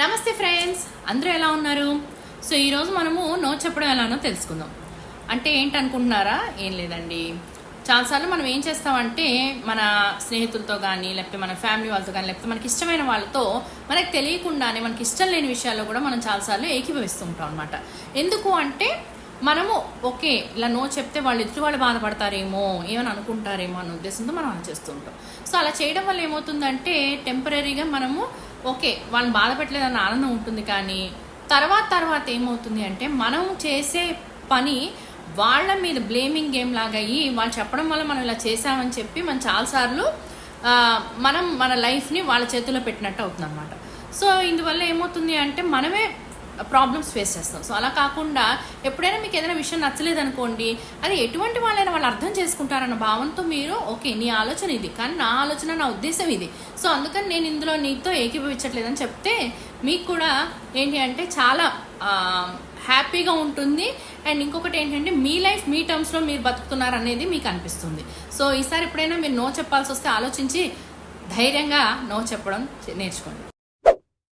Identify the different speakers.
Speaker 1: నమస్తే ఫ్రెండ్స్, అందరూ ఎలా ఉన్నారు? సో ఈరోజు మనము నో చెప్పడం ఎలానో తెలుసుకుందాం. అంటే ఏంటనుకుంటున్నారా? ఏం లేదండి, చాలాసార్లు మనం ఏం చేస్తామంటే మన స్నేహితులతో కానీ, లేకపోతే మన ఫ్యామిలీ వాళ్ళతో కానీ, లేకపోతే మనకి ఇష్టమైన వాళ్ళతో మనకు తెలియకుండానే మనకి ఇష్టం లేని విషయాల్లో కూడా మనం చాలాసార్లు ఏకీభవిస్తూ ఉంటాం అనమాట. ఎందుకు అంటే మనము ఓకే ఇలా నో చెప్తే వాళ్ళు ఎదుటి వాళ్ళు బాధపడతారేమో, ఏమని అనుకుంటారేమో అన్న ఉద్దేశంతో మనం అలా చేస్తూ ఉంటాం. సో అలా చేయడం వల్ల ఏమవుతుందంటే టెంపరీగా మనము ఓకే వాళ్ళని బాధ పెట్టలేదన్న ఆనందం ఉంటుంది, కానీ తర్వాత ఏమవుతుంది అంటే మనం చేసే పని వాళ్ళ మీద బ్లేమింగ్ గేమ్ లాగా అయ్యి వాళ్ళు చెప్పడం వల్ల మనం ఇలా చేసామని చెప్పి మనం చాలాసార్లు మనం మన లైఫ్ని వాళ్ళ చేతుల్లో పెట్టినట్టు అవుతుంది అనమాట. సో ఇందువల్ల ఏమవుతుంది అంటే మనమే ప్రాబ్లమ్స్ ఫేస్ చేస్తాం. సో అలా కాకుండా ఎప్పుడైనా మీకు ఏదైనా విషయం నచ్చలేదనుకోండి, అది ఎటువంటి వాళ్ళైనా వాళ్ళు అర్థం చేసుకుంటారన్న భావంతో మీరు ఓకే నీ ఆలోచన ఇది, కానీ నా ఆలోచన నా ఉద్దేశం ఇది, సో అందుకని నేను ఇందులో నీతో ఏకీభవించట్లేదని చెప్తే మీకు కూడా ఏంటి అంటే చాలా హ్యాపీగా ఉంటుంది. అండ్ ఇంకొకటి ఏంటంటే మీ లైఫ్ మీ టర్మ్స్లో మీరు బతుకుతున్నారు అనేది మీకు అనిపిస్తుంది. సో ఈసారి ఎప్పుడైనా మీరు నో చెప్పాల్సి వస్తే ఆలోచించి ధైర్యంగా నో చెప్పడం నేర్చుకోండి.